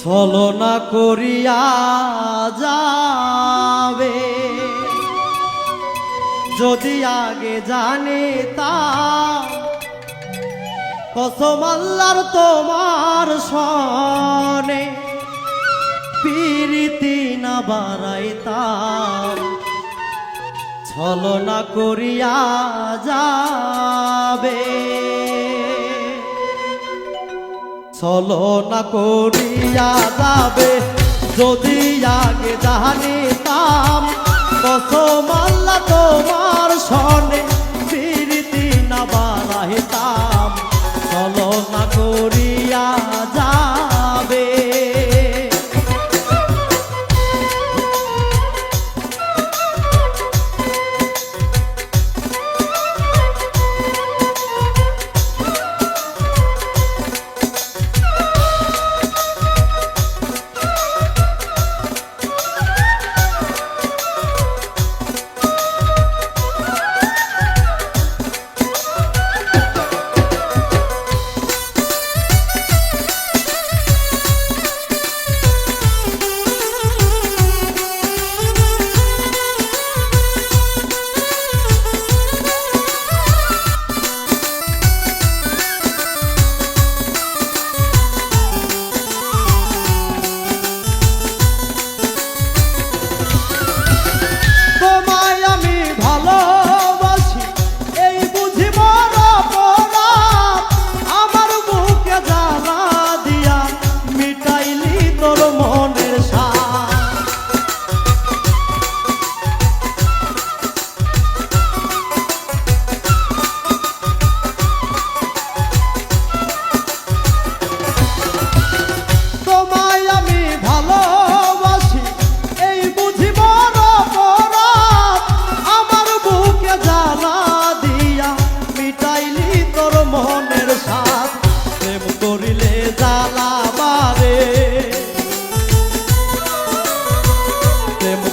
ছলনা করিয়া যাবে যদি আগে জানিতাম কসম আল্লাহর তোমার সনে প্রীতি না বাড়াইতাম ছলনা করিয়া যাবে ছলনা করিয়া যাবে যদি আগে জানিতাম কসম আল্লাহ তোমার সনে প্রীতি না বাড়াইতাম ছলনা করিয়া যাবে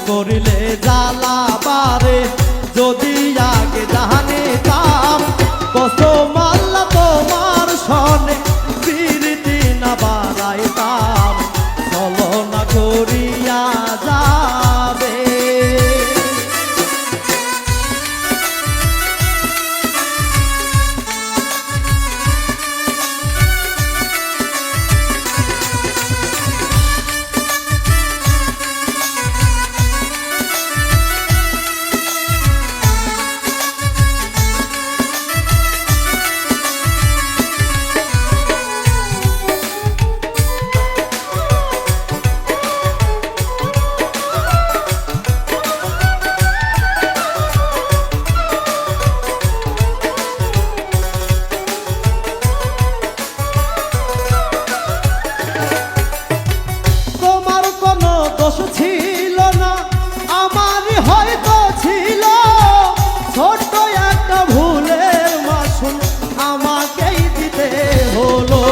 করিলে জ্বালা বারে যদি আগে জানিতাম কসম আল্লাহ তোমার সনে প্রীতি না বাড়াইতাম ছলনা করিয়া যাবে দোষ ছিল না আমারই হয়তো ছিল ছোট্ট একটা ভুলের মাসুল আমাকেই দিতে হলো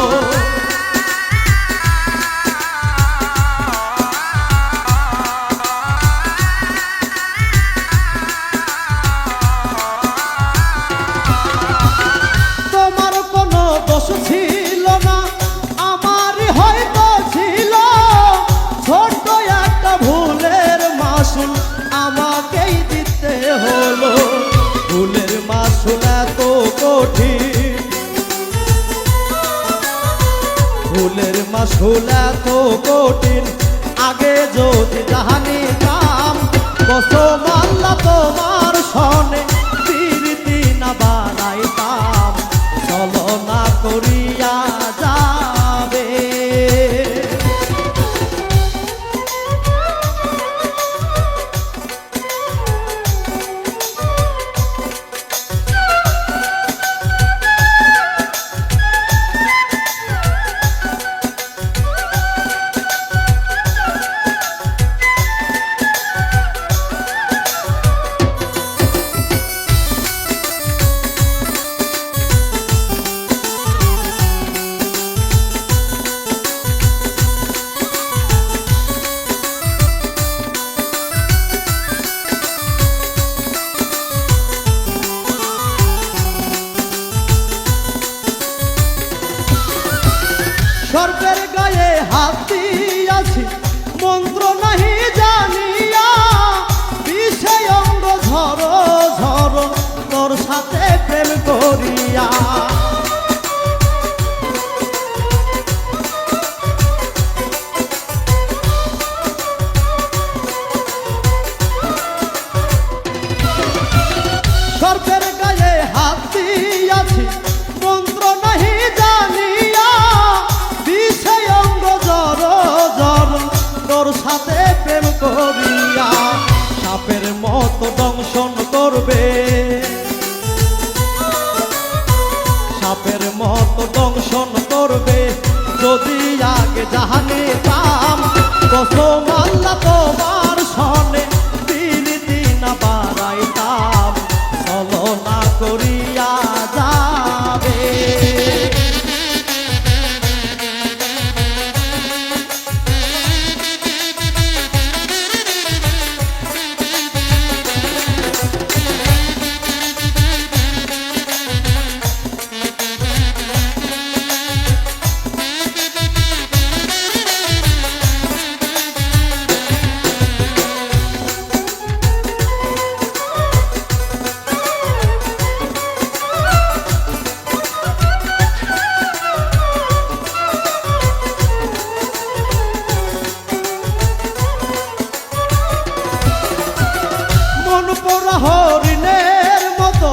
তোমার কোনো দোষ ছিল না আমারই হয়তো ছিল ছোট্ট ভুলের মাসুল আমাকেই দিতে হলো ভুলের মাসুল এত কঠিন ভুলের মাসুল এত কঠিন আগে যদি জানিতাম কসম আল্লাহ তোমার সনে প্রীতি না বাড়াইতাম ছলনা করিয়া যাবে তোর সাথে প্রেম করিয়া সাপের মতো দংশন করবে, সাপের মতো দংশন করবে যদি আগে জানিতাম। কসম আল্লাহ তোমার সনে প্রীতি না বাড়াইতাম, ছলনা করিয়া যাবে। মন পোড়া হরিণের মতো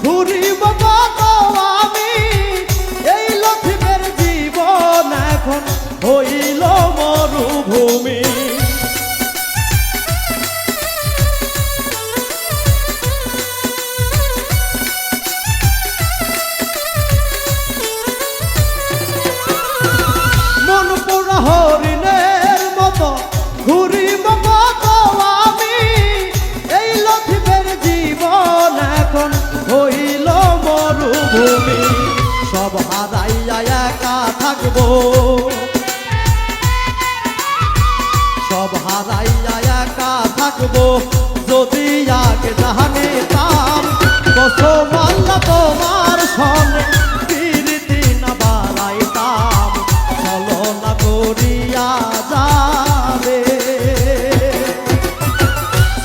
ঘুরিব কত আমি, এই লক্ষ্মীর জীবন এখন হইল মরুভূমি। মন পোড়া হরিণের মতো ঘুরিব কত আমি, এই লক্ষ্মীর জীবন এখন হইল মরুভূমি। সব হারাইয়া একা থাকবো, সব হারাইয়া একা থাকবো যদি আগে জানিতাম। কসম আল্লাহ তোমার সনে প্রীতি না বাড়াইতাম, ছলনা করিয়া যাবে,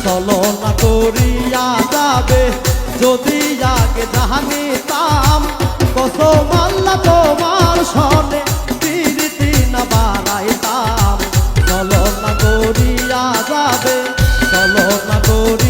ছলনা করিয়া যাবে যদি আগে জানিতাম। কসম আল্লাহ তোমার সনে প্রীতি না বাড়াইতাম, ছলনা করিয়া যাবে, ছলনা করিয়া